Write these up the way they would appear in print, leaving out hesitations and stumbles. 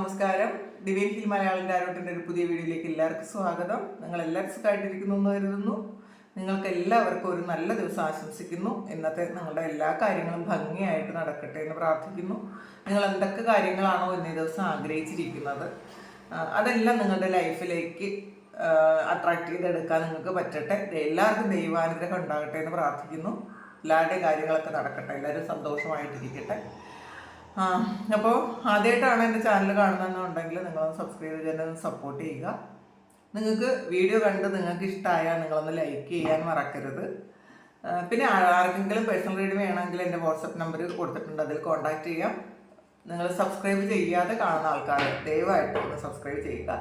നമസ്കാരം. ദിവ്യൻ ഹിൽ മലയാളം ടാരോട്ടിൻ്റെ ഒരു പുതിയ വീഡിയോയിലേക്ക് എല്ലാവർക്കും സ്വാഗതം. നിങ്ങളെല്ലാവരും സുഖമായിട്ടിരിക്കുന്നു എന്ന് കരുതുന്നു. നിങ്ങൾക്ക് എല്ലാവർക്കും ഒരു നല്ല ദിവസം ആശംസിക്കുന്നു. ഇന്നത്തെ നിങ്ങളുടെ എല്ലാ കാര്യങ്ങളും ഭംഗിയായിട്ട് നടക്കട്ടെ എന്ന് പ്രാർത്ഥിക്കുന്നു. നിങ്ങൾ എന്തൊക്കെ കാര്യങ്ങളാണോ ഇന്നേ ദിവസം ആഗ്രഹിച്ചിരിക്കുന്നത് അതെല്ലാം നിങ്ങളുടെ ലൈഫിലേക്ക് അട്രാക്ട് ചെയ്തെടുക്കാൻ നിങ്ങൾക്ക് പറ്റട്ടെ. എല്ലാവർക്കും ദൈവാനുഗ്രഹം ഉണ്ടാകട്ടെ എന്ന് പ്രാർത്ഥിക്കുന്നു. എല്ലാവരുടെയും കാര്യങ്ങളൊക്കെ നടക്കട്ടെ, എല്ലാവരും സന്തോഷമായിട്ടിരിക്കട്ടെ. അപ്പോൾ ആദ്യമായിട്ടാണ് എൻ്റെ ചാനൽ കാണുന്നതെന്നുണ്ടെങ്കിൽ നിങ്ങളൊന്ന് സബ്സ്ക്രൈബ് ചെയ്യാനൊന്ന് സപ്പോർട്ട് ചെയ്യുക. നിങ്ങൾക്ക് വീഡിയോ കണ്ട് നിങ്ങൾക്ക് ഇഷ്ടമായാൽ നിങ്ങളൊന്ന് ലൈക്ക് ചെയ്യാൻ മറക്കരുത്. പിന്നെ ആർക്കെങ്കിലും പേഴ്സണൽ റീഡിങ് വേണമെങ്കിൽ എൻ്റെ വാട്സപ്പ് നമ്പർ കൊടുത്തിട്ടുണ്ട്, അതിൽ കോൺടാക്റ്റ് ചെയ്യാം. നിങ്ങൾ സബ്സ്ക്രൈബ് ചെയ്യാതെ കാണുന്ന ആൾക്കാർ ദയവായിട്ട് ഒന്ന് സബ്സ്ക്രൈബ് ചെയ്യുക.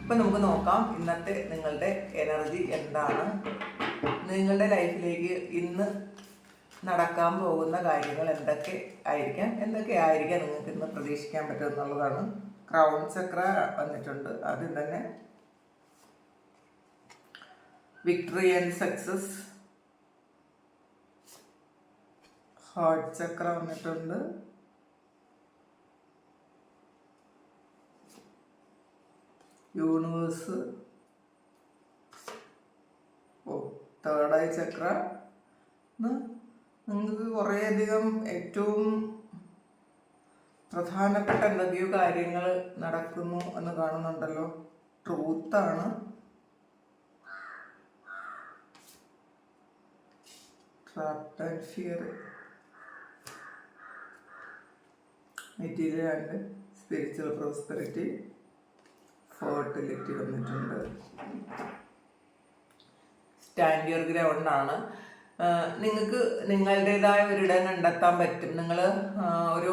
അപ്പം നമുക്ക് നോക്കാം ഇന്നത്തെ നിങ്ങളുടെ എനർജി എന്താണ്, നിങ്ങളുടെ ലൈഫിലേക്ക് ഇന്ന് നടക്കാൻ പോകുന്ന കാര്യങ്ങൾ എന്തൊക്കെ ആയിരിക്കാം നിങ്ങൾക്ക് ഇന്ന് പ്രതീക്ഷിക്കാൻ പറ്റും എന്നുള്ളതാണ്. ക്രൗൺ ചക്ര വന്നിട്ടുണ്ട്, ആദ്യം തന്നെ വിക്ടറി ആൻഡ് സക്സസ്. ഹാർട്ട് ചക്ര വന്നിട്ടുണ്ട്, യൂണിവേഴ്സ്, തേർഡ് ഐ ചക്ര. നിങ്ങൾക്ക് കുറേയധികം ഏറ്റവും പ്രധാനപ്പെട്ട എന്തൊക്കെയോ കാര്യങ്ങൾ നടക്കുന്നു എന്ന് കാണുന്നുണ്ടല്ലോ. ട്രൂത്താണ്, trapped and fear, material and spiritual prosperity, fertility വന്നിട്ടുണ്ട്. സ്റ്റാൻഡ് യുവർ ഗ്രൗണ്ട് ആണ്. നിങ്ങൾക്ക് നിങ്ങളുടേതായ ഒരിടം കണ്ടെത്താൻ പറ്റും. നിങ്ങൾ ഒരു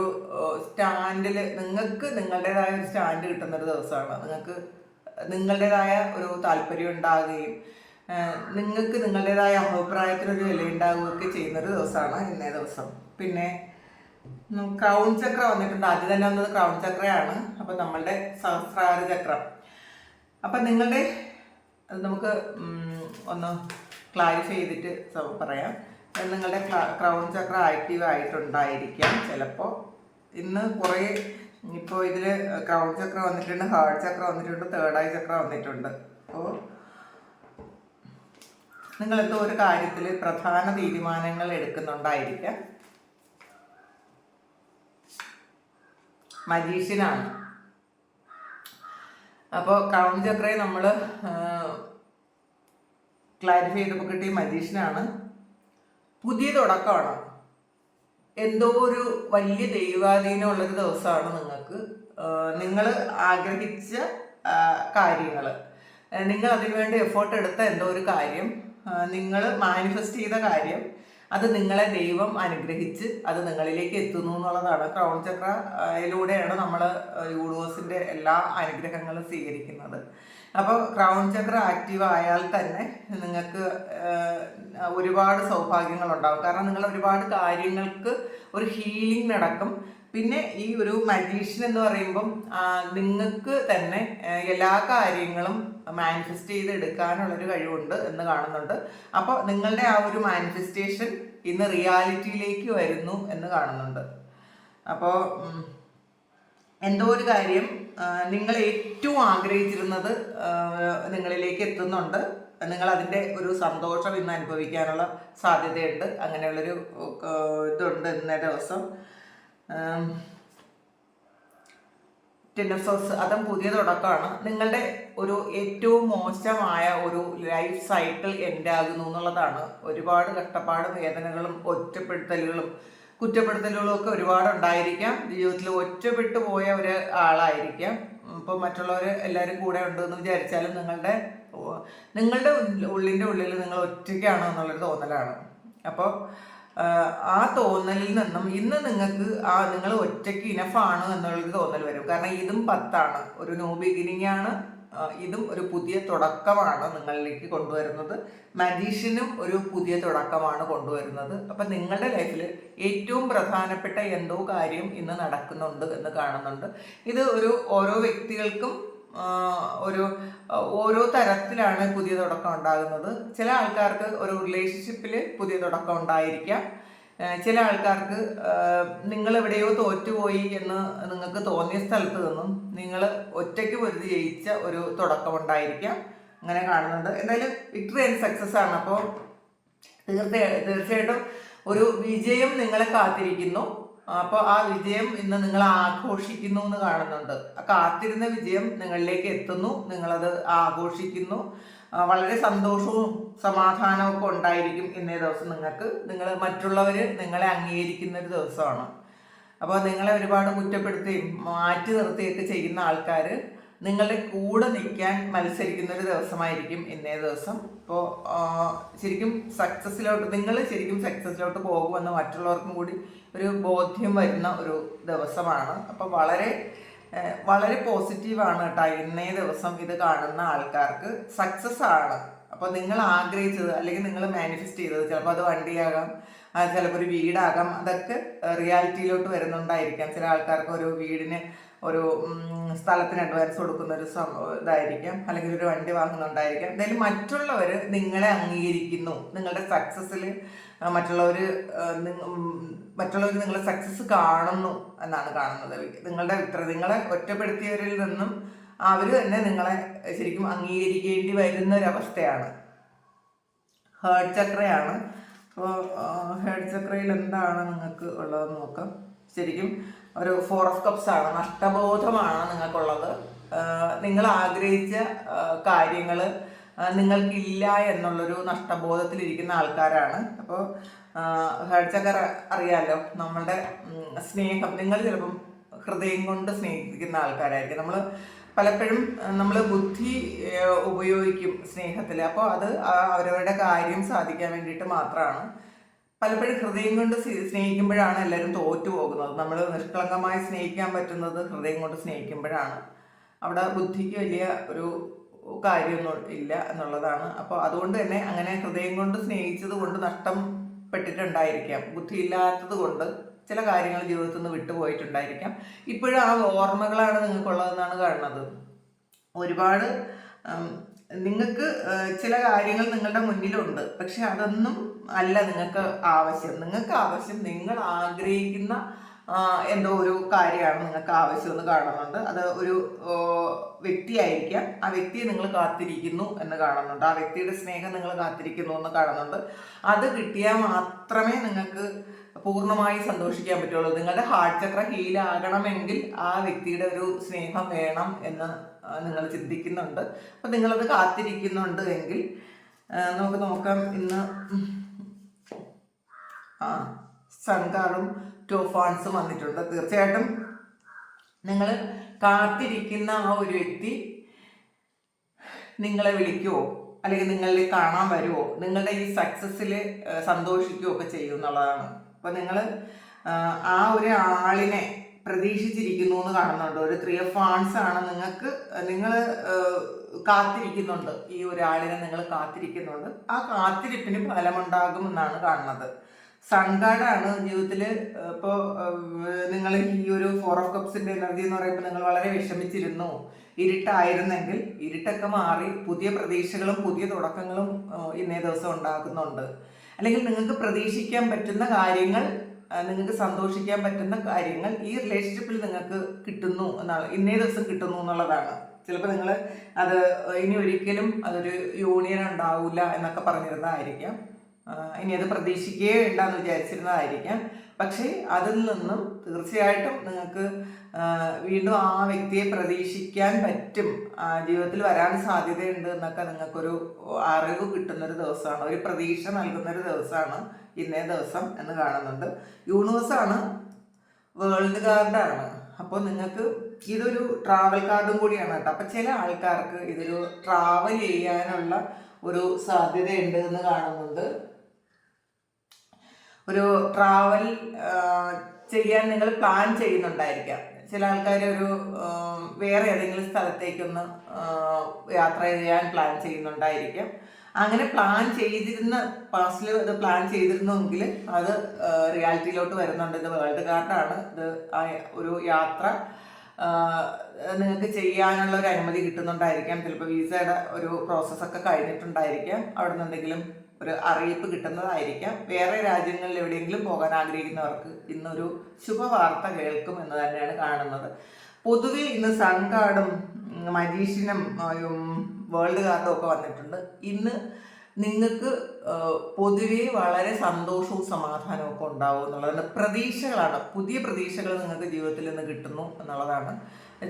സ്റ്റാൻഡിൽ നിങ്ങൾക്ക് നിങ്ങളുടേതായ ഒരു സ്റ്റാൻഡ് കിട്ടുന്നൊരു ദിവസമാണ്. നിങ്ങൾക്ക് നിങ്ങളുടേതായ ഒരു താല്പര്യം ഉണ്ടാകുകയും നിങ്ങൾക്ക് നിങ്ങളുടേതായ അഭിപ്രായത്തിനൊരു വില ഉണ്ടാവുകയൊക്കെ ചെയ്യുന്നൊരു ദിവസമാണ് ഇന്നേ ദിവസം. പിന്നെ ക്രൗൺ ചക്ര വന്നിട്ടുണ്ട്, ആദ്യം തന്നെ വന്നത് ക്രൗൺ ചക്രയാണ്. അപ്പം നമ്മളുടെ സഹസ്രാര ചക്രം. അപ്പം നിങ്ങളുടെ അത് നമുക്ക് ഒന്ന് ക്ലാരിഫൈ ചെയ്തിട്ട് പറയാം. നിങ്ങളുടെ ക്രൗൺ ചക്ര ആക്റ്റീവ് ആയിട്ടുണ്ടായിരിക്കാം ചിലപ്പോൾ. ഇന്ന് കുറേ ഇപ്പോൾ ഇതിൽ ക്രൗൺ ചക്ര വന്നിട്ടുണ്ട്, ഹാർട്ട് ചക്ര വന്നിട്ടുണ്ട്, തേർഡ് ഐ ചക്ര വന്നിട്ടുണ്ട്. അപ്പോൾ നിങ്ങളെന്തോ ഒരു കാര്യത്തിൽ പ്രധാന തീരുമാനങ്ങൾ എടുക്കുന്നുണ്ടായിരിക്കാം. മജീഷ്യനാണ്. അപ്പോൾ ക്രൗൺ ചക്രയെ നമ്മൾ ക്ലാരിഫൈ ചെയ്തപ്പോൾ കിട്ടിയ മജീഷ്യനാണ്. പുതിയ തുടക്കമാണ്, എന്തോ ഒരു വലിയ ദൈവാധീനമുള്ളൊരു ദിവസമാണ് നിങ്ങൾക്ക്. നിങ്ങൾ ആഗ്രഹിച്ച കാര്യങ്ങൾ, നിങ്ങൾ അതിനുവേണ്ടി എഫേർട്ട് എടുത്ത എന്തോ ഒരു കാര്യം, നിങ്ങൾ മാനിഫെസ്റ്റ് ചെയ്ത കാര്യം, അത് നിങ്ങളെ ദൈവം അനുഗ്രഹിച്ച് അത് നിങ്ങളിലേക്ക് എത്തുന്നു എന്നുള്ളതാണ്. ക്രൗൺ ചക്രയിലൂടെയാണ് നമ്മൾ യൂണിവേഴ്സിൻ്റെ എല്ലാ അനുഗ്രഹങ്ങളും സ്വീകരിക്കുന്നത്. അപ്പോൾ ക്രൗൺ ചക്ര ആക്റ്റീവ് ആയാൽ തന്നെ നിങ്ങൾക്ക് ഒരുപാട് സൗഭാഗ്യങ്ങളുണ്ടാകും. കാരണം നിങ്ങൾ ഒരുപാട് കാര്യങ്ങൾക്ക് ഒരു ഹീലിംഗ് നടക്കും. പിന്നെ ഈ ഒരു മജീഷ്യൻ എന്ന് പറയുമ്പം നിങ്ങൾക്ക് തന്നെ എല്ലാ കാര്യങ്ങളും മാനിഫെസ്റ്റ് ചെയ്തെടുക്കാനുള്ളൊരു കഴിവുണ്ട് എന്ന് കാണുന്നുണ്ട്. അപ്പോൾ നിങ്ങളുടെ ആ ഒരു മാനിഫെസ്റ്റേഷൻ ഇന്ന് റിയാലിറ്റിയിലേക്ക് വരുന്നു എന്ന് കാണുന്നുണ്ട്. അപ്പോൾ എന്തോ ഒരു കാര്യം നിങ്ങൾ ഏറ്റവും ആഗ്രഹിച്ചിരുന്നത് നിങ്ങളിലേക്ക് എത്തുന്നുണ്ട്. നിങ്ങൾ അതിൻ്റെ ഒരു സന്തോഷം ഇന്ന് അനുഭവിക്കാനുള്ള സാധ്യതയുണ്ട്. അങ്ങനെയുള്ളൊരു ഇതുണ്ട് ഇന്നേ ദിവസം. ടെൻ ഓഫ് സോർഡ്സ്, അതും പുതിയ തുടക്കമാണ്. നിങ്ങളുടെ ഒരു ഏറ്റവും മോശമായ ഒരു ലൈഫ് സൈക്കിൾ എൻഡ് ആകുന്നു എന്നുള്ളതാണ്. ഒരുപാട് കഷ്ടപ്പാടും വേദനകളും ഒറ്റപ്പെടുത്തലുകളും കുറ്റപ്പെടുത്തലുകളും ഒക്കെ ഒരുപാട് ഉണ്ടായിരിക്കാം. ജീവിതത്തിൽ ഒറ്റപ്പെട്ടു പോയ ഒരു ആളായിരിക്കാം. ഇപ്പോൾ മറ്റുള്ളവർ എല്ലാവരും കൂടെ ഉണ്ടെന്ന് വിചാരിച്ചാലും നിങ്ങളുടെ ഉള്ളിൻ്റെ ഉള്ളിൽ നിങ്ങൾ ഒറ്റയ്ക്കാണ് എന്നുള്ളൊരു തോന്നലാണ്. അപ്പോൾ ആ തോന്നലിൽ നിന്നും ഇന്ന് നിങ്ങൾക്ക് നിങ്ങൾ ഒറ്റയ്ക്ക് ഇനഫാണ് എന്നുള്ളൊരു തോന്നൽ വരും. കാരണം ഇതും 10 ഒരു ന്യൂ ബിഗിനിങ് ആണ്. ഇതും ഒരു പുതിയ തുടക്കമാണ് നിങ്ങളിലേക്ക് കൊണ്ടുവരുന്നത്. മജീഷ്യനും ഒരു പുതിയ തുടക്കമാണ് കൊണ്ടുവരുന്നത്. അപ്പം നിങ്ങളുടെ ലൈഫിൽ ഏറ്റവും പ്രധാനപ്പെട്ട എന്തോ കാര്യം ഇന്ന് നടക്കുന്നുണ്ട് എന്ന് കാണുന്നുണ്ട്. ഇത് ഓരോ വ്യക്തികൾക്കും ഓരോ തരത്തിലാണ് പുതിയ തുടക്കം ഉണ്ടാകുന്നത്. ചില ആൾക്കാർക്ക് ഒരു റിലേഷൻഷിപ്പിൽ പുതിയ തുടക്കം ഉണ്ടായിരിക്കാം. ചില ആൾക്കാർക്ക് നിങ്ങൾ എവിടെയോ തോറ്റുപോയി എന്ന് നിങ്ങൾക്ക് തോന്നിയ സ്ഥലത്ത് നിന്നും നിങ്ങൾ ഒറ്റയ്ക്ക് പൊരുതി ജയിച്ച ഒരു തുടക്കമുണ്ടായിരിക്കാം. അങ്ങനെ കാണുന്നുണ്ട്. എന്തായാലും വിക്ടറി ആൻഡ് സക്സസ് ആണ്. അപ്പോൾ തീർച്ചയായിട്ടും ഒരു വിജയം നിങ്ങളെ കാത്തിരിക്കുന്നു. അപ്പോൾ ആ വിജയം ഇന്ന് നിങ്ങൾ ആഘോഷിക്കുന്നു എന്ന് കാണുന്നുണ്ട്. ആ കാത്തിരുന്ന വിജയം നിങ്ങളിലേക്ക് എത്തുന്നു, നിങ്ങളത് ആഘോഷിക്കുന്നു. വളരെ സന്തോഷവും സമാധാനവും ഒക്കെ ഉണ്ടായിരിക്കും ഇന്നേ ദിവസം നിങ്ങൾ മറ്റുള്ളവർ നിങ്ങളെ അംഗീകരിക്കുന്ന ഒരു ദിവസമാണ്. അപ്പോൾ നിങ്ങളെ ഒരുപാട് കുറ്റപ്പെടുത്തുകയും മാറ്റി നിർത്തുകയൊക്കെ ചെയ്യുന്ന ആൾക്കാർ നിങ്ങളുടെ കൂടെ നിൽക്കാൻ മത്സരിക്കുന്ന ഒരു ദിവസമായിരിക്കും ഇന്നേ ദിവസം. അപ്പോൾ ശരിക്കും നിങ്ങൾ ശരിക്കും സക്സസ്സിലോട്ട് പോകുമെന്ന് മറ്റുള്ളവർക്കും കൂടി ഒരു ബോധ്യം വരുന്ന ഒരു ദിവസമാണ്. അപ്പോൾ വളരെ വളരെ പോസിറ്റീവാണ് കേട്ടോ ഇന്നേ ദിവസം ഇത് കാണുന്ന ആൾക്കാർക്ക്. സക്സസ് ആണ്. അപ്പോൾ നിങ്ങൾ ആഗ്രഹിച്ചത് അല്ലെങ്കിൽ നിങ്ങൾ മാനിഫെസ്റ്റ് ചെയ്തത്, ചിലപ്പോൾ അത് വണ്ടിയാകാം, ചിലപ്പോൾ ഒരു വീടാകാം, അതൊക്കെ റിയാലിറ്റിയിലോട്ട് വരുന്നുണ്ടായിരിക്കാം. ചില ആൾക്കാർക്ക് ഒരു വീടിന് ഒരു സ്ഥലത്തിന് അഡ്വാൻസ് കൊടുക്കുന്ന ഒരു ഇതായിരിക്കാം, അല്ലെങ്കിൽ ഒരു വണ്ടി വാങ്ങുന്നുണ്ടായിരിക്കാം. എന്തായാലും മറ്റുള്ളവർ നിങ്ങളെ അംഗീകരിക്കുന്നു, നിങ്ങളുടെ സക്സസ്സിൽ മറ്റുള്ളവർ നിങ്ങളുടെ സക്സസ് കാണുന്നു എന്നാണ് കാണുന്നത്. നിങ്ങളെ ഒറ്റപ്പെടുത്തിയവരിൽ നിന്നും അവർ തന്നെ നിങ്ങളെ ശരിക്കും അംഗീകരിക്കേണ്ടി വരുന്ന ഒരവസ്ഥയാണ്. ഹേർട്ട് ചക്രയാണ്. അപ്പോൾ ഹേർട്ട് ചക്രയിൽ എന്താണ് നിങ്ങൾക്ക് ഉള്ളതെന്ന് നോക്കാം. ശരിക്കും ഒരു 4 of Cups ആണ്. നഷ്ടബോധമാണ് നിങ്ങൾക്കുള്ളത്. നിങ്ങൾ ആഗ്രഹിച്ച കാര്യങ്ങൾ നിങ്ങൾക്കില്ല എന്നുള്ളൊരു നഷ്ടബോധത്തിലിരിക്കുന്ന ആൾക്കാരാണ്. അപ്പോൾ ഹേർട്ട് ചക്ര അറിയാലോ, നമ്മളുടെ സ്നേഹം, നിങ്ങൾ ചിലപ്പം ഹൃദയം കൊണ്ട് സ്നേഹിക്കുന്ന ആൾക്കാരായിരിക്കും. പലപ്പോഴും നമ്മൾ ബുദ്ധി ഉപയോഗിക്കും സ്നേഹത്തിൽ. അപ്പോൾ അത് അവരവരുടെ കാര്യം സാധിക്കാൻ വേണ്ടിയിട്ട് മാത്രമാണ്. പലപ്പോഴും ഹൃദയം കൊണ്ട് സ്നേഹിക്കുമ്പോഴാണ് എല്ലാവരും തോറ്റു പോകുന്നത്. നമ്മൾ നിഷ്കളങ്കമായി സ്നേഹിക്കാൻ പറ്റുന്നത് ഹൃദയം കൊണ്ട് സ്നേഹിക്കുമ്പോഴാണ്. അവിടെ ബുദ്ധിക്ക് വലിയ ഒരു കാര്യമൊന്നും ഇല്ല എന്നുള്ളതാണ്. അപ്പോൾ അതുകൊണ്ട് തന്നെ അങ്ങനെ ഹൃദയം കൊണ്ട് സ്നേഹിച്ചത് കൊണ്ട് നഷ്ടപ്പെട്ടിട്ടുണ്ടായിരിക്കാം. ബുദ്ധിയില്ലാത്തത് കൊണ്ട് ചില കാര്യങ്ങൾ ജീവിതത്തിൽ നിന്ന് വിട്ടുപോയിട്ടുണ്ടായിരിക്കാം. ഇപ്പോഴും ആ ഓർമ്മകളാണ് നിങ്ങൾക്കുള്ളതെന്നാണ് കാണുന്നത്. ഒരുപാട് നിങ്ങൾക്ക് ചില കാര്യങ്ങൾ നിങ്ങളുടെ മുന്നിലുണ്ട്, പക്ഷെ അതൊന്നും അല്ല നിങ്ങൾക്ക് ആവശ്യം. നിങ്ങൾ ആഗ്രഹിക്കുന്ന എന്തോ ഒരു കാര്യമാണ് നിങ്ങൾക്ക് ആവശ്യമെന്ന് കാണുന്നുണ്ട്. അത് ഒരു വ്യക്തിയായിരിക്കാം. ആ വ്യക്തിയെ നിങ്ങൾ കാത്തിരിക്കുന്നു എന്ന് കാണുന്നുണ്ട്. ആ വ്യക്തിയുടെ സ്നേഹം നിങ്ങൾ കാത്തിരിക്കുന്നു എന്ന് കാണുന്നുണ്ട്. അത് കിട്ടിയാൽ മാത്രമേ നിങ്ങൾക്ക് പൂർണ്ണമായി സന്തോഷിക്കാൻ പറ്റുള്ളൂ. നിങ്ങളുടെ ഹാർട്ട് ചക്ര ഹീലാകണമെങ്കിൽ ആ വ്യക്തിയുടെ ഒരു സ്നേഹം വേണം എന്ന് നിങ്ങൾ ചിന്തിക്കുന്നുണ്ട്. അപ്പം നിങ്ങളത് കാത്തിരിക്കുന്നുണ്ട് എങ്കിൽ നമുക്ക് നോക്കാം. ഇന്ന് സൺകാറും ടോഫാൻസും വന്നിട്ടുണ്ട്. തീർച്ചയായിട്ടും നിങ്ങൾ കാത്തിരിക്കുന്ന ആ ഒരു വ്യക്തി നിങ്ങളെ വിളിക്കുമോ അല്ലെങ്കിൽ നിങ്ങളെ കാണാൻ വരുമോ, നിങ്ങളുടെ ഈ സക്സസ്സിൽ സന്തോഷിക്കുകയോ ഒക്കെ ചെയ്യും എന്നുള്ളതാണ്. അപ്പോൾ നിങ്ങൾ ആ ഒരു ആളിനെ പ്രതീക്ഷിച്ചിരിക്കുന്നു എന്ന് കാണുന്നുണ്ട്. ഒരു 3 of Wands ആണ്. നിങ്ങൾ കാത്തിരിക്കുന്നുണ്ട്. ഈ ഒരാളിനെ നിങ്ങൾ കാത്തിരിക്കുന്നുണ്ട്. ആ കാത്തിരിപ്പിന് ഫലമുണ്ടാകുമെന്നാണ് കാണുന്നത്. സൺകാർഡാണ് ജീവിതത്തിൽ. ഇപ്പോൾ നിങ്ങൾ ഈ ഒരു 4 of Cupsന്റെ എനർജി എന്ന് പറയുമ്പോൾ നിങ്ങൾ വളരെ വിഷമിച്ചിരുന്നു, ഇരുട്ടായിരുന്നെങ്കിൽ ഇരുട്ടൊക്കെ മാറി പുതിയ പ്രതീക്ഷകളും പുതിയ തുടക്കങ്ങളും ഇന്നേ ദിവസം ഉണ്ടാകുന്നുണ്ട്. അല്ലെങ്കിൽ നിങ്ങൾക്ക് പ്രതീക്ഷിക്കാൻ പറ്റുന്ന കാര്യങ്ങൾ, നിങ്ങൾക്ക് സന്തോഷിക്കാൻ പറ്റുന്ന കാര്യങ്ങൾ ഈ റിലേഷൻഷിപ്പിൽ നിങ്ങൾക്ക് കിട്ടുന്നു എന്നാണ്, ഇന്നേ ദിവസം കിട്ടുന്നു എന്നുള്ളതാണ്. ചിലപ്പോൾ നിങ്ങൾ അത് ഇനി ഒരിക്കലും അതൊരു യൂണിയൻ ഉണ്ടാവില്ല എന്നൊക്കെ പറഞ്ഞിരുന്നതായിരിക്കാം. ഇനി അത് പ്രതീക്ഷിക്കുകയേ വേണ്ടെന്ന് വിചാരിച്ചിരുന്നതായിരിക്കാം. പക്ഷേ അതിൽ നിന്നും തീർച്ചയായിട്ടും നിങ്ങൾക്ക് വീണ്ടും ആ വ്യക്തിയെ പ്രതീക്ഷിക്കാൻ പറ്റും. ജീവിതത്തിൽ വരാൻ സാധ്യതയുണ്ട് എന്നൊക്കെ നിങ്ങൾക്കൊരു അറിവ് കിട്ടുന്നൊരു ദിവസമാണ്, ഒരു പ്രതീക്ഷ നൽകുന്നൊരു ദിവസമാണ് ഇന്നേ ദിവസം എന്ന് കാണുന്നുണ്ട്. യൂണിവേഴ്സാണ്, വേൾഡ് കാർഡാണ്. അപ്പോൾ നിങ്ങൾക്ക് ഇതൊരു ട്രാവൽ കാർഡും കൂടിയാണ് കേട്ടോ. അപ്പം ചില ആൾക്കാർക്ക് ഇതൊരു ട്രാവൽ ചെയ്യാനുള്ള ഒരു സാധ്യതയുണ്ട് എന്ന് കാണുന്നുണ്ട്. ഒരു ട്രാവൽ ചെയ്യാൻ നിങ്ങൾ പ്ലാൻ ചെയ്യുന്നുണ്ടായിരിക്കാം. ചില ആൾക്കാർ വേറെ ഏതെങ്കിലും സ്ഥലത്തേക്കൊന്ന് യാത്ര ചെയ്യാൻ പ്ലാൻ ചെയ്യുന്നുണ്ടായിരിക്കാം. അങ്ങനെ പ്ലാൻ ചെയ്തിരുന്ന പാസ്റ്റിൽ അത് പ്ലാൻ ചെയ്തിരുന്നെങ്കിൽ അത് റിയാലിറ്റിയിലോട്ട് വരുന്നുണ്ട്. ഇത് വേൾഡ് കാർഡാണ്. ഇത് ഒരു യാത്ര നിങ്ങൾക്ക് ചെയ്യാനുള്ള ഒരു അനുമതി കിട്ടുന്നുണ്ടായിരിക്കാം. ചിലപ്പോൾ വിസയുടെ ഒരു പ്രോസസ്സൊക്കെ കഴിഞ്ഞിട്ടുണ്ടായിരിക്കാം. അവിടെ നിന്ന് എന്തെങ്കിലും ഒരു അറിയിപ്പ് കിട്ടുന്നതായിരിക്കാം. വേറെ രാജ്യങ്ങളിൽ എവിടെയെങ്കിലും പോകാൻ ആഗ്രഹിക്കുന്നവർക്ക് ഇന്നൊരു ശുഭവാർത്ത കേൾക്കും എന്ന് തന്നെയാണ് കാണുന്നത്. പൊതുവെ ഇന്ന് സൺ കാർഡും മജീഷ്യനും വേൾഡ് കാർഡും ഒക്കെ വന്നിട്ടുണ്ട്. ഇന്ന് നിങ്ങൾക്ക് പൊതുവെ വളരെ സന്തോഷവും സമാധാനവും ഒക്കെ ഉണ്ടാവും എന്നുള്ളതാണ്. പ്രതീക്ഷകളാണ്, പുതിയ പ്രതീക്ഷകൾ നിങ്ങൾക്ക് ജീവിതത്തിൽ നിന്ന് കിട്ടുന്നു എന്നുള്ളതാണ്.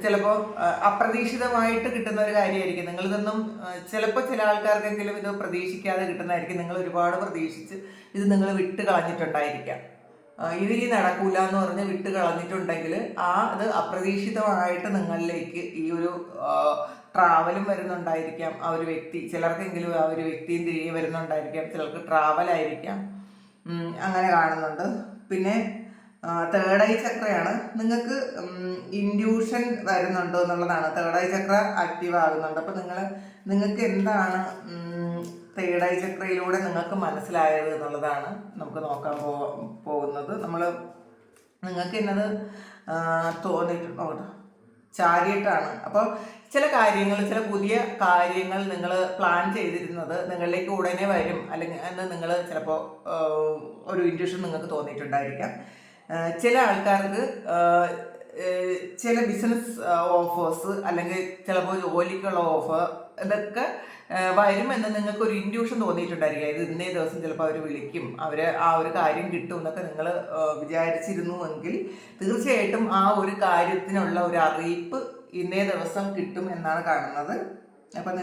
ചിലപ്പോൾ അപ്രതീക്ഷിതമായിട്ട് കിട്ടുന്ന ഒരു കാര്യമായിരിക്കും. നിങ്ങളിതൊന്നും ചിലപ്പോൾ ചില ആൾക്കാർക്കെങ്കിലും ഇത് പ്രതീക്ഷിക്കാതെ കിട്ടുന്നതായിരിക്കും. നിങ്ങൾ ഒരുപാട് പ്രതീക്ഷിച്ച് ഇത് നിങ്ങൾ വിട്ട് കളഞ്ഞിട്ടുണ്ടായിരിക്കാം. ഇതിനി നടക്കൂല എന്ന് പറഞ്ഞ് വിട്ട് കളഞ്ഞിട്ടുണ്ടെങ്കിൽ അത് അപ്രതീക്ഷിതമായിട്ട് നിങ്ങളിലേക്ക് ഈ ഒരു ട്രാവലും വരുന്നുണ്ടായിരിക്കാം. ആ ഒരു വ്യക്തി, ചിലർക്കെങ്കിലും ആ ഒരു വ്യക്തിയും തിരികെ വരുന്നുണ്ടായിരിക്കാം, ചിലർക്ക് ട്രാവലായിരിക്കാം. അങ്ങനെ കാണുന്നുണ്ട്. പിന്നെ തേർഡ് ഐ ചക്രയാണ്. നിങ്ങൾക്ക് ഇൻഡ്യൂഷൻ വരുന്നുണ്ട് എന്നുള്ളതാണ്. തേർഡ് ഐ ചക്ര ആക്റ്റീവ് ആകുന്നുണ്ട്. അപ്പോൾ നിങ്ങൾക്ക് എന്താണ് തേർഡ് ഐ ചക്രയിലൂടെ നിങ്ങൾക്ക് മനസ്സിലായത് എന്നുള്ളതാണ് നമുക്ക് നോക്കാൻ പോകുന്നത്. നിങ്ങൾക്ക് എന്നത് തോന്നിയിട്ടുണ്ടോ? ചാരിയട്ടാണ്. അപ്പോൾ ചില പുതിയ കാര്യങ്ങൾ നിങ്ങൾ പ്ലാൻ ചെയ്തിരുന്നത് നിങ്ങളിലേക്ക് ഉടനെ വരും അല്ലെങ്കിൽ എന്ന് നിങ്ങൾ ചിലപ്പോൾ ഒരു ഇൻഡ്യൂഷൻ നിങ്ങൾക്ക് തോന്നിയിട്ടുണ്ടായിരിക്കാം. ചില ആൾക്കാർക്ക് ചില ബിസിനസ് ഓഫേഴ്സ് അല്ലെങ്കിൽ ചിലപ്പോൾ ജോലിക്കുള്ള ഓഫർ ഇതൊക്കെ വരുമെന്ന് നിങ്ങൾക്ക് ഒരു ഇൻഡ്യൂഷൻ തോന്നിയിട്ടുണ്ടായിരിക്കും. ഇത് ഇന്നേ ദിവസം ചിലപ്പോൾ അവർ വിളിക്കും, ആ ഒരു കാര്യം കിട്ടും എന്നൊക്കെ നിങ്ങൾ വിചാരിച്ചിരുന്നുവെങ്കിൽ തീർച്ചയായിട്ടും ആ ഒരു കാര്യത്തിനുള്ള ഒരു അറിയിപ്പ് ഇന്നേ ദിവസം കിട്ടും എന്നാണ് കാണുന്നത്. അപ്പം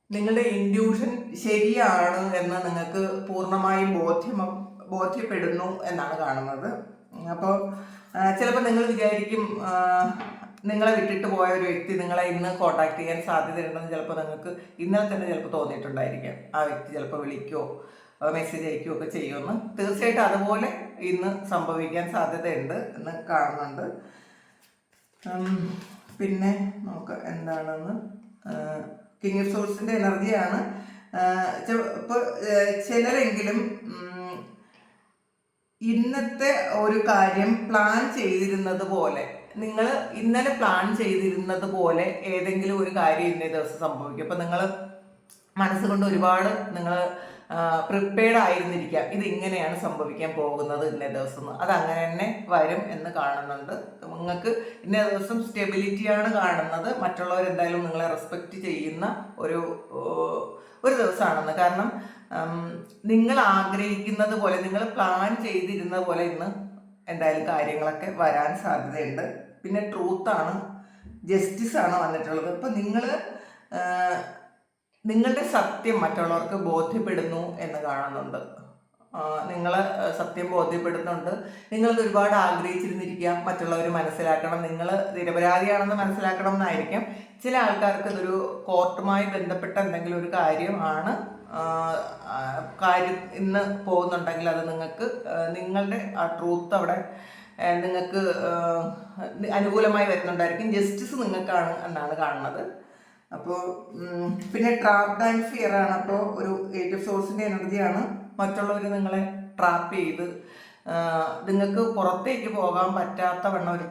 നിങ്ങളുടെ ഇൻഡ്യൂഷൻ ശരിയാണ് എന്ന് നിങ്ങൾക്ക് പൂർണ്ണമായും ബോധ്യപ്പെടുന്നു എന്നാണ് കാണുന്നത്. അപ്പോൾ ചിലപ്പോൾ നിങ്ങൾ വിചാരിക്കും നിങ്ങളെ വിട്ടിട്ട് പോയ ഒരു വ്യക്തി നിങ്ങളെ ഇന്ന് കോൺടാക്ട് ചെയ്യാൻ സാധ്യതയുണ്ടെന്ന് ചിലപ്പോൾ നിങ്ങൾക്ക് ഇന്നലെ തന്നെ ചിലപ്പോൾ തോന്നിയിട്ടുണ്ടായിരിക്കാം. ആ വ്യക്തി ചിലപ്പോൾ വിളിക്കുകയോ മെസ്സേജ് അയക്കുകയോ ഒക്കെ ചെയ്യുമെന്ന്. തീർച്ചയായിട്ടും അതുപോലെ ഇന്ന് സംഭവിക്കാൻ സാധ്യതയുണ്ട് എന്ന് കാണുന്നുണ്ട്. പിന്നെ നമുക്ക് എന്താണെന്ന് കിങ് ഓഫ് സോഴ്സിൻ്റെ എനർജിയാണ്. ഇപ്പോൾ ചിലരെങ്കിലും ഇന്നത്തെ ഒരു കാര്യം പ്ലാൻ ചെയ്തിരുന്നത് പോലെ, നിങ്ങൾ ഇന്നലെ പ്ലാൻ ചെയ്തിരുന്നത് പോലെ ഏതെങ്കിലും ഒരു കാര്യം ഇന്നേ ദിവസം സംഭവിക്കും. അപ്പം നിങ്ങൾ മനസ്സുകൊണ്ട് ഒരുപാട് നിങ്ങൾ പ്രിപ്പയർഡ് ആയിരുന്നിരിക്കാം. ഇത് ഇങ്ങനെയാണ് സംഭവിക്കാൻ പോകുന്നത് ഇന്നേ ദിവസം, അത് അങ്ങനെ തന്നെ വരും എന്ന് കാണുന്നുണ്ട്. നിങ്ങൾക്ക് ഇന്നേ ദിവസം സ്റ്റെബിലിറ്റിയാണ് കാണുന്നത്. മറ്റുള്ളവരെന്തായാലും നിങ്ങളെ റെസ്പെക്റ്റ് ചെയ്യുന്ന ഒരു ദിവസമാണെന്ന്. കാരണം നിങ്ങൾ ആഗ്രഹിക്കുന്നത് പോലെ, നിങ്ങൾ പ്ലാൻ ചെയ്തിരുന്ന പോലെ ഇന്ന് എന്തായാലും കാര്യങ്ങളൊക്കെ വരാൻ സാധ്യതയുണ്ട്. പിന്നെ ട്രൂത്താണ്, ജസ്റ്റിസാണ് വന്നിട്ടുള്ളത്. ഇപ്പം നിങ്ങളുടെ സത്യം മറ്റുള്ളവർക്ക് ബോധ്യപ്പെടുന്നു എന്ന് കാണുന്നുണ്ട്. നിങ്ങൾ സത്യം ബോധ്യപ്പെടുന്നുണ്ട്. നിങ്ങളത് ഒരുപാട് ആഗ്രഹിച്ചിരുന്നിരിക്കാം മറ്റുള്ളവർ മനസ്സിലാക്കണം, നിങ്ങൾ നിരപരാധിയാണെന്ന് മനസ്സിലാക്കണം എന്നായിരിക്കാം. ചില ആൾക്കാർക്ക് ഇതൊരു കോർട്ടുമായി ബന്ധപ്പെട്ട എന്തെങ്കിലും ഒരു കാര്യമാണ്. കാര്യം ഇന്ന് പോകുന്നുണ്ടെങ്കിൽ അത് നിങ്ങളുടെ ആ ട്രൂത്ത് അവിടെ നിങ്ങൾക്ക് അനുകൂലമായി വരുന്നുണ്ടായിരിക്കും. ജസ്റ്റിസ് നിങ്ങൾക്കാണ് എന്നാണ് കാണുന്നത്. അപ്പോൾ പിന്നെ ട്രാപ്ഡ് ആൻഡ് ഫിയർ ആണ്. അപ്പോൾ ഒരു എയ്റ്റ് ഓഫ് സോഴ്സിൻ്റെ എനർജിയാണ്. മറ്റുള്ളവർ നിങ്ങളെ ട്രാപ്പ് ചെയ്ത് നിങ്ങൾക്ക് പുറത്തേക്ക് പോകാൻ പറ്റാത്ത വണ്ണം ഒരു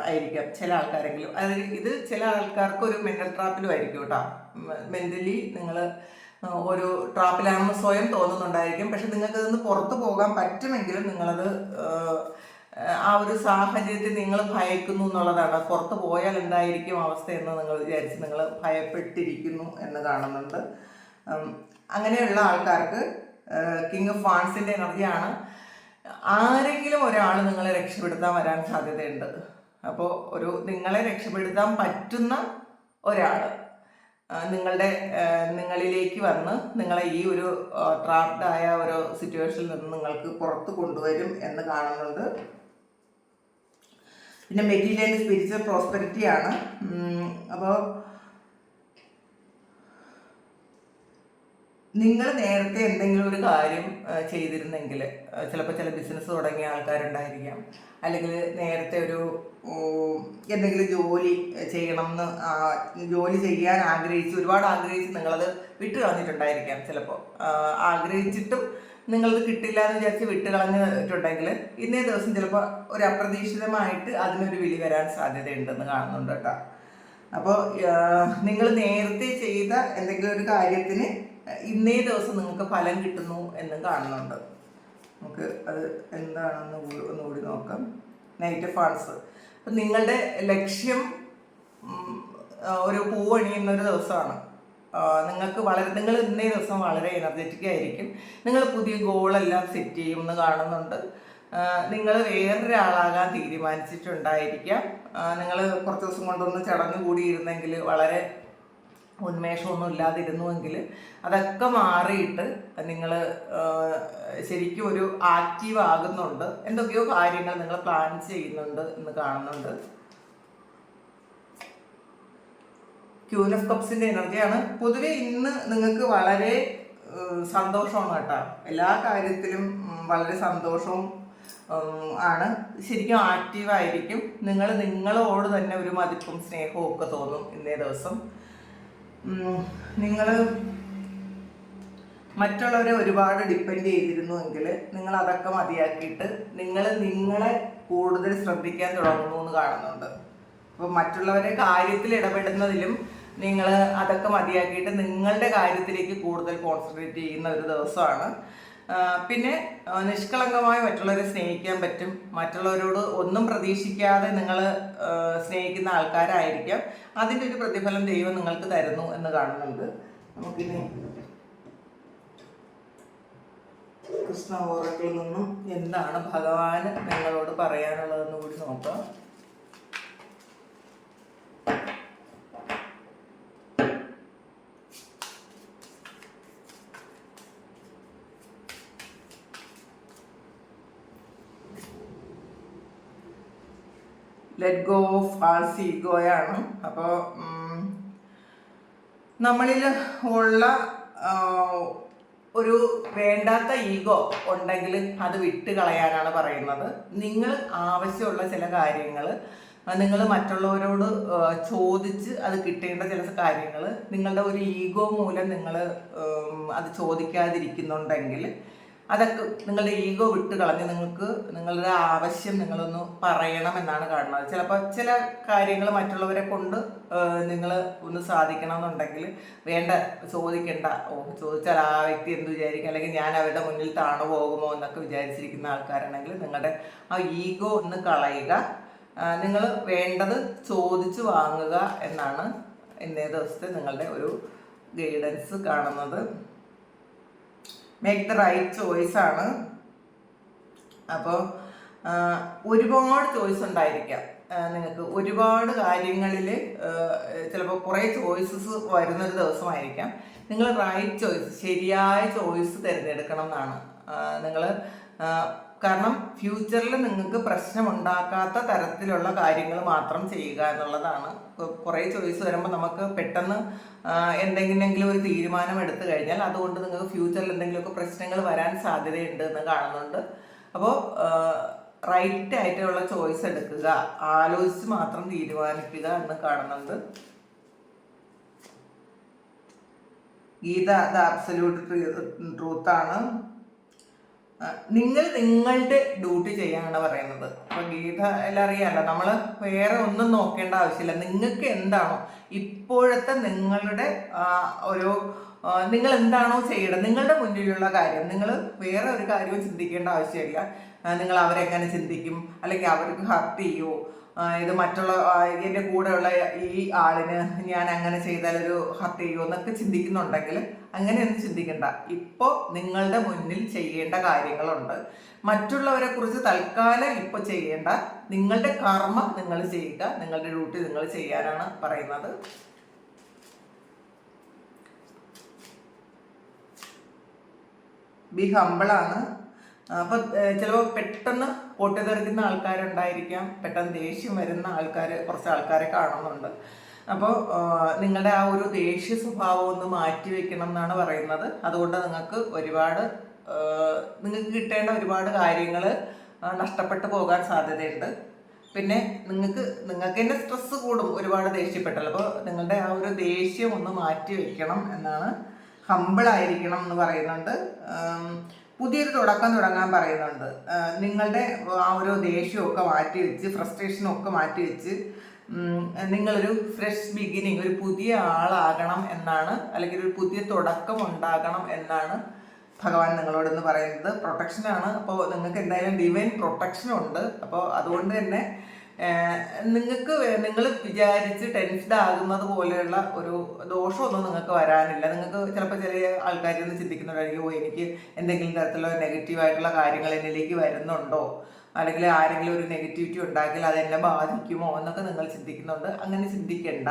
ആയിരിക്കാം ചില ആൾക്കാരെങ്കിലും. അതായത് ഇത് ചില ആൾക്കാർക്ക് ഒരു മെൻ്റൽ ട്രാപ്പിലും ആയിരിക്കും കേട്ടോ. മെൻ്റലി നിങ്ങൾ ഒരു ട്രാപ്പിലാണെന്ന് സ്വയം തോന്നുന്നുണ്ടായിരിക്കും. പക്ഷെ നിങ്ങൾക്ക് ഇതിന്ന് പുറത്ത് പോകാൻ പറ്റുമെങ്കിലും നിങ്ങളത് ആ ഒരു സാഹചര്യത്തിൽ നിങ്ങൾ ഭയക്കുന്നു എന്നുള്ളതാണ്. പുറത്ത് പോയാൽ എന്തായിരിക്കും അവസ്ഥയെന്ന് നിങ്ങൾ വിചാരിച്ച് നിങ്ങൾ ഭയപ്പെട്ടിരിക്കുന്നു എന്ന് കാണുന്നുണ്ട്. അങ്ങനെയുള്ള ആൾക്കാർക്ക് കിങ് ഓഫ് വാൻസിൻ്റെ എനർജിയാണ്. ആരെങ്കിലും ഒരാൾ നിങ്ങളെ രക്ഷപ്പെടുത്താൻ വരാൻ സാധ്യതയുണ്ട്. അപ്പോൾ നിങ്ങളെ രക്ഷപ്പെടുത്താൻ പറ്റുന്ന ഒരാൾ നിങ്ങളിലേക്ക് വന്ന് നിങ്ങളെ ഈ ഒരു ട്രാപ്ഡായ ഒരു സിറ്റുവേഷനിൽ നിന്ന് നിങ്ങൾക്ക് പുറത്ത് കൊണ്ടുവരും എന്ന് കാണുന്നുണ്ട്. പിന്നെ മെറ്റീരിയൽ സ്പിരിച്വൽ പ്രോസ്പെരിറ്റിയാണ്. അപ്പോൾ നിങ്ങൾ നേരത്തെ എന്തെങ്കിലും ഒരു കാര്യം ചെയ്തിരുന്നെങ്കിൽ, ചിലപ്പോൾ ചില ബിസിനസ് തുടങ്ങിയ ആൾക്കാരുണ്ടായിരിക്കാം, അല്ലെങ്കിൽ നേരത്തെ എന്തെങ്കിലും ജോലി ചെയ്യണമെന്ന് ജോലി ചെയ്യാൻ ഒരുപാട് ആഗ്രഹിച്ച് നിങ്ങളത് വിട്ടു കളഞ്ഞിട്ടുണ്ടായിരിക്കാം. ചിലപ്പോൾ ആഗ്രഹിച്ചിട്ടും നിങ്ങളത് കിട്ടില്ല എന്ന് വിചാരിച്ച് വിട്ട് കളഞ്ഞിട്ടുണ്ടെങ്കിൽ ഇന്നേ ദിവസം ചിലപ്പോൾ ഒരു അപ്രതീക്ഷിതമായിട്ട് അതിനൊരു വിളി വരാൻ സാധ്യതയുണ്ടെന്ന് കാണുന്നുണ്ട് കേട്ടോ. അപ്പോൾ നിങ്ങൾ നേരത്തെ ചെയ്ത എന്തെങ്കിലും ഒരു കാര്യത്തിന് ഇന്നേ ദിവസം നിങ്ങൾക്ക് ഫലം കിട്ടുന്നു എന്നും കാണുന്നുണ്ട്. നമുക്ക് അത് എന്താണെന്ന് ഒന്നുകൂടി നോക്കാം. Knight of wants. അപ്പം നിങ്ങളുടെ ലക്ഷ്യം ഒരു പൂവണിയുന്ന ഒരു ദിവസമാണ്. നിങ്ങൾ ഇന്നേ ദിവസം വളരെ എനർജറ്റിക് ആയിരിക്കും. നിങ്ങൾ പുതിയ ഗോളെല്ലാം സെറ്റ് ചെയ്യുമെന്ന് കാണുന്നുണ്ട്. നിങ്ങൾ വേറൊരാളാകാൻ തീരുമാനിച്ചിട്ടുണ്ടായിരിക്കാം. നിങ്ങൾ കുറച്ച് ദിവസം കൊണ്ടൊന്ന് ചടഞ്ഞു കൂടിയിരുന്നെങ്കിൽ, വളരെ ഉന്മേഷമൊന്നും ഇല്ലാതിരുന്നുവെങ്കിൽ അതൊക്കെ മാറിയിട്ട് നിങ്ങൾ ശരിക്കും ഒരു ആക്റ്റീവ് ആകുന്നുണ്ട്. എന്തൊക്കെയോ കാര്യങ്ങൾ നിങ്ങൾ പ്ലാൻ ചെയ്യുന്നുണ്ട് എന്ന് കാണുന്നുണ്ട്. ക്യൂൻ ഓഫ് കപ്സിൻ്റെ എനർജിയാണ്. പൊതുവെ ഇന്ന് നിങ്ങൾക്ക് വളരെ സന്തോഷമാണ് കേട്ടോ. എല്ലാ കാര്യത്തിലും വളരെ സന്തോഷവും ആണ്. ശരിക്കും ആക്റ്റീവായിരിക്കും. നിങ്ങളോട് തന്നെ ഒരു മതിപ്പും സ്നേഹവും ഒക്കെ തോന്നും ഇന്നേ ദിവസം. നിങ്ങൾ മറ്റുള്ളവരെ ഒരുപാട് ഡിപ്പെൻഡ് ചെയ്തിരുന്നുവെങ്കിൽ നിങ്ങൾ അതൊക്കെ മതിയാക്കിയിട്ട് നിങ്ങളെ കൂടുതൽ ശ്രദ്ധിക്കാൻ തുടങ്ങുന്നു എന്ന് കാണുന്നുണ്ട്. അപ്പോൾ മറ്റുള്ളവരുടെ കാര്യത്തിൽ ഇടപെടുന്നതിലും നിങ്ങൾ അതൊക്കെ മതിയാക്കിയിട്ട് നിങ്ങളുടെ കാര്യത്തിലേക്ക് കൂടുതൽ കോൺസെൻട്രേറ്റ് ചെയ്യുന്ന ഒരു ദിവസമാണ്. പിന്നെ നിഷ്കളങ്കമായി മറ്റുള്ളവരെ സ്നേഹിക്കാൻ പറ്റും. മറ്റുള്ളവരോട് ഒന്നും പ്രതീക്ഷിക്കാതെ നിങ്ങൾ സ്നേഹിക്കുന്ന ആൾക്കാരായിരിക്കാം. അതിൻ്റെ ഒരു പ്രതിഫലം ദൈവം നിങ്ങൾക്ക് തരുന്നു എന്ന് കാണുന്നുണ്ട്. നമുക്കിനി കൃഷ്ണ ഓറക്കിൽ നിന്നും എന്താണ് ഭഗവാന് നിങ്ങളോട് പറയാനുള്ളതെന്ന് കൂടി നോക്കാം. ലെറ്റ് ഗോ ഓഫ് ഫാൾസ് ഈഗോയാണ്. അപ്പോൾ നമ്മളിൽ ഉള്ള ഒരു വേണ്ടാത്ത ഈഗോ ഉണ്ടെങ്കിൽ അത് വിട്ട് കളയാനാണ് പറയുന്നത്. നിങ്ങൾ ആവശ്യമുള്ള ചില കാര്യങ്ങൾ നിങ്ങൾ മറ്റുള്ളവരോട് ചോദിച്ച് അത് കിട്ടേണ്ട ചില കാര്യങ്ങൾ നിങ്ങളുടെ ഒരു ഈഗോ മൂലം നിങ്ങൾ അത് ചോദിക്കാതിരിക്കുന്നുണ്ടെങ്കിൽ അതൊക്കെ നിങ്ങളുടെ ഈഗോ വിട്ട് കളഞ്ഞ് നിങ്ങൾക്ക് നിങ്ങളുടെ ആവശ്യം നിങ്ങളൊന്ന് പറയണം എന്നാണ് കാണുന്നത്. ചിലപ്പോൾ ചില കാര്യങ്ങൾ മറ്റുള്ളവരെ കൊണ്ട് നിങ്ങൾ ഒന്ന് സാധിക്കണം എന്നുണ്ടെങ്കിൽ വേണ്ട, ചോദിക്കണ്ട, ചോദിച്ചാൽ ആ വ്യക്തി എന്ത് വിചാരിക്കും, അല്ലെങ്കിൽ ഞാൻ അവരുടെ മുന്നിൽ താണു പോകുമോ എന്നൊക്കെ വിചാരിച്ചിരിക്കുന്ന ആൾക്കാരാണെങ്കിൽ നിങ്ങളുടെ ആ ഈഗോ ഒന്ന് കളയുക. നിങ്ങൾ വേണ്ടത് ചോദിച്ചു വാങ്ങുക എന്നാണ് ഇന്നേ ദിവസത്തെ നിങ്ങളുടെ ഒരു ഗൈഡൻസ് കാണുന്നത്. മേക്ക് ദ റൈറ്റ് ചോയ്സ് ആണ്. അപ്പോൾ ഒരുപാട് ചോയ്സ് ഉണ്ടായിരിക്കാം നിങ്ങൾക്ക്. ഒരുപാട് കാര്യങ്ങളിൽ ചിലപ്പോൾ കുറേ ചോയ്സസ് വരുന്നൊരു ദിവസമായിരിക്കാം. നിങ്ങൾ റൈറ്റ് ചോയ്സ്, ശരിയായ ചോയ്സ് തിരഞ്ഞെടുക്കണം എന്നാണ് നിങ്ങൾ. കാരണം ഫ്യൂച്ചറിൽ നിങ്ങൾക്ക് പ്രശ്നമുണ്ടാക്കാത്ത തരത്തിലുള്ള കാര്യങ്ങൾ മാത്രം ചെയ്യുക എന്നുള്ളതാണ്. കുറേ ചോയ്സ് വരുമ്പോൾ നമുക്ക് പെട്ടെന്ന് എന്തെങ്കിലും ഒരു തീരുമാനം എടുത്തു കഴിഞ്ഞാൽ അതുകൊണ്ട് നിങ്ങൾക്ക് ഫ്യൂച്ചറിൽ എന്തെങ്കിലുമൊക്കെ പ്രശ്നങ്ങൾ വരാൻ സാധ്യതയുണ്ട് എന്ന് കാണുന്നുണ്ട്. അപ്പോൾ റൈറ്റ് ആയിട്ടുള്ള ചോയ്സ് എടുക്കുക, ആലോചിച്ച് മാത്രം തീരുമാനിക്കുക എന്ന് കാണുന്നുണ്ട്. ഗീത ദ അബ്സല്യൂട്ട് ട്രൂത്താണ്. നിങ്ങൾ നിങ്ങളുടെ ഡ്യൂട്ടി ചെയ്യാനാണ് പറയുന്നത്. അപ്പൊ ഗീത എല്ലാം അറിയാമല്ലോ, നമ്മൾ വേറെ ഒന്നും നോക്കേണ്ട ആവശ്യമില്ല. നിങ്ങൾക്ക് എന്താണോ ഇപ്പോഴത്തെ നിങ്ങളുടെ ഒരു നിങ്ങൾ എന്താണോ ചെയ്യേണ്ടത്, നിങ്ങളുടെ മുന്നിലുള്ള കാര്യം, നിങ്ങൾ വേറെ ഒരു കാര്യവും ചിന്തിക്കേണ്ട ആവശ്യമില്ല. നിങ്ങൾ അവരെങ്ങനെ ചിന്തിക്കും, അല്ലെങ്കിൽ അവർക്ക് ഹർട്ട് ചെയ്യുമോ, ഇത് മറ്റുള്ള എൻ്റെ കൂടെയുള്ള ഈ ആളിന് ഞാൻ അങ്ങനെ ചെയ്താലൊരു ഹർട്ട് ചെയ്യുമോ എന്നൊക്കെ ചിന്തിക്കുന്നുണ്ടെങ്കിൽ അങ്ങനെയൊന്നും ചിന്തിക്കണ്ട. ഇപ്പോൾ നിങ്ങളുടെ മുന്നിൽ ചെയ്യേണ്ട കാര്യങ്ങളുണ്ട്. മറ്റുള്ളവരെ കുറിച്ച് തൽക്കാലം ഇപ്പോൾ ചെയ്യേണ്ട. നിങ്ങളുടെ കർമ്മം നിങ്ങൾ ചെയ്യുക, നിങ്ങളുടെ ഡ്യൂട്ടി നിങ്ങൾ ചെയ്യാനാണ് പറയുന്നത്. ബി ഹമ്പിളാണ്. അപ്പോൾ ചിലപ്പോൾ പെട്ടെന്ന് പൊട്ടിത്തെറിക്കുന്ന ആൾക്കാരുണ്ടായിരിക്കാം, പെട്ടെന്ന് ദേഷ്യം വരുന്ന കുറച്ച് ആൾക്കാരെ കാണുന്നുണ്ട്. അപ്പോൾ നിങ്ങളുടെ ആ ഒരു ദേഷ്യ സ്വഭാവം ഒന്ന് മാറ്റി വെക്കണം എന്നാണ് പറയുന്നത്. അതുകൊണ്ട് നിങ്ങൾക്ക് കിട്ടേണ്ട ഒരുപാട് കാര്യങ്ങൾ നഷ്ടപ്പെട്ടു പോകാൻ സാധ്യതയുണ്ട്. പിന്നെ നിങ്ങൾക്ക് തന്നെ സ്ട്രെസ് കൂടും ഒരുപാട് ദേഷ്യപ്പെട്ടല്ലോ. അപ്പോൾ നിങ്ങളുടെ ആ ഒരു ദേഷ്യം ഒന്ന് മാറ്റി വെക്കണം എന്നാണ്. ഹമ്പിളായിരിക്കണം എന്ന് പറയുന്നുണ്ട്. പുതിയൊരു തുടക്കം തുടങ്ങാൻ പറയുന്നുണ്ട്. നിങ്ങളുടെ ആ ഒരു ദേഷ്യമൊക്കെ മാറ്റി വെച്ച്, ഫ്രസ്ട്രേഷനൊക്കെ മാറ്റി വെച്ച് നിങ്ങളൊരു ഫ്രഷ് ബിഗിനിങ്, ഒരു പുതിയ ആളാകണം എന്നാണ്, അല്ലെങ്കിൽ ഒരു പുതിയ തുടക്കം ഉണ്ടാകണം എന്നാണ് ഭഗവാൻ നിങ്ങളോടൊന്ന് പറയുന്നത്. പ്രൊട്ടക്ഷനാണ്. അപ്പോൾ നിങ്ങൾക്ക് എന്തായാലും ഡിവൈൻ പ്രൊട്ടക്ഷനുണ്ട്. അപ്പോൾ അതുകൊണ്ട് തന്നെ നിങ്ങൾക്ക് നിങ്ങൾ വിചാരിച്ച് ടെൻസ്ഡ് ആകുന്നത് പോലെയുള്ള ഒരു ദോഷമൊന്നും നിങ്ങൾക്ക് വരാനില്ല. നിങ്ങൾക്ക് ചിലപ്പോൾ ചില ആൾക്കാരൊന്ന് ചിന്തിക്കുന്നുണ്ടായിരിക്കും, ഓ എനിക്ക് എന്തെങ്കിലും തരത്തിലുള്ള നെഗറ്റീവായിട്ടുള്ള കാര്യങ്ങൾ എന്നിലേക്ക് വരുന്നുണ്ടോ, അല്ലെങ്കിൽ ആരെങ്കിലും ഒരു നെഗറ്റിവിറ്റി ഉണ്ടാക്കിയാൽ അതെന്നെ ബാധിക്കുമോ എന്നൊക്കെ നിങ്ങൾ ചിന്തിക്കുന്നുണ്ട്. അങ്ങനെ ചിന്തിക്കേണ്ട.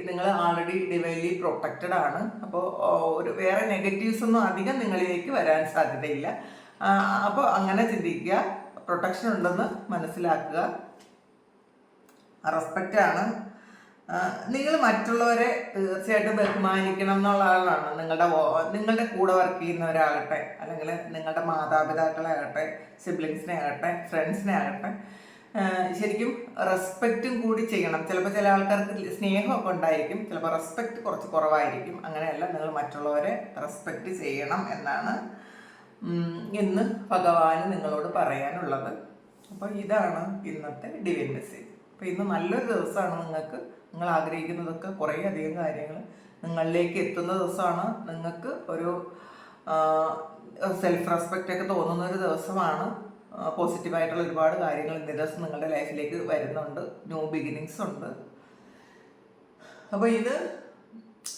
നിങ്ങൾ ആൾറെഡി ഡിവൈൻലി പ്രൊട്ടക്റ്റഡ് ആണ്. അപ്പോൾ ഒരു വേറെ നെഗറ്റീവ്സ് ഒന്നും അധികം നിങ്ങളിലേക്ക് വരാൻ സാധ്യതയില്ല. അപ്പോൾ അങ്ങനെ ചിന്തിക്കുക. പ്രൊട്ടക്ഷൻ ഉണ്ടെന്ന് മനസ്സിലാക്കുക. റെസ്പെക്റ്റാണ്. നിങ്ങൾ മറ്റുള്ളവരെ തീർച്ചയായിട്ടും ബഹുമാനിക്കണം എന്നുള്ള ആളാണ്. നിങ്ങളുടെ കൂടെ വർക്ക് ചെയ്യുന്നവരാകട്ടെ, അല്ലെങ്കിൽ നിങ്ങളുടെ മാതാപിതാക്കളെ ആകട്ടെ, സിബ്ലിങ്സിനെ ആകട്ടെ, ഫ്രണ്ട്സിനെ ആകട്ടെ, ശരിക്കും റെസ്പെക്റ്റും കൂടി ചെയ്യണം. ചിലപ്പോൾ ചില ആൾക്കാർക്ക് സ്നേഹമൊക്കെ ഉണ്ടായിരിക്കും, ചിലപ്പോൾ റെസ്പെക്റ്റ് കുറച്ച് കുറവായിരിക്കും. അങ്ങനെയല്ല, നിങ്ങൾ മറ്റുള്ളവരെ റെസ്പെക്റ്റ് ചെയ്യണം എന്നാണ് ഇന്ന് ഭഗവാന് നിങ്ങളോട് പറയാനുള്ളത്. അപ്പോൾ ഇതാണ് ഇന്നത്തെ ഡിവൈൻ മെസ്സേജ്. അപ്പോൾ ഇന്ന് നല്ലൊരു ദിവസമാണ്. നിങ്ങൾ ആഗ്രഹിക്കുന്നതൊക്കെ കുറേ അധികം കാര്യങ്ങൾ നിങ്ങളിലേക്ക് എത്തുന്ന ദിവസമാണ്. നിങ്ങൾക്ക് ഒരു സെൽഫ് റെസ്പെക്റ്റ് ഒക്കെ തോന്നുന്ന ഒരു ദിവസമാണ്. പോസിറ്റീവായിട്ടുള്ള ഒരുപാട് കാര്യങ്ങൾ ഇന്നേ ദിവസം നിങ്ങളുടെ ലൈഫിലേക്ക് വരുന്നുണ്ട്. ന്യൂ ബിഗിനിങ്സ് ഉണ്ട്. അപ്പോൾ ഇത്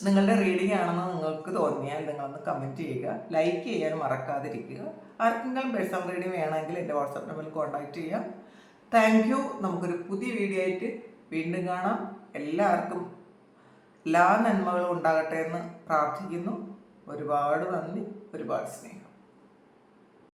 നിങ്ങളുടെ റീഡിംഗ് ആണെന്ന് നിങ്ങൾക്ക് തോന്നിയാൽ നിങ്ങളൊന്ന് കമൻറ്റ് ചെയ്യുക, ലൈക്ക് ചെയ്യാൻ മറക്കാതിരിക്കുക. ആർക്കെങ്കിലും പേഴ്സണൽ റീഡിംഗ് വേണമെങ്കിൽ എൻ്റെ വാട്സാപ്പ് നമ്പറിൽ കോൺടാക്റ്റ് ചെയ്യാം. Thank you. നമുക്കൊരു പുതിയ വീഡിയോ ആയിട്ട് വീണ്ടും കാണാം. എല്ലാവർക്കും എല്ലാ നന്മകളും ഉണ്ടാകട്ടെ എന്ന് പ്രാർത്ഥിക്കുന്നു. ഒരുപാട് നന്ദി, ഒരുപാട് സ്നേഹം.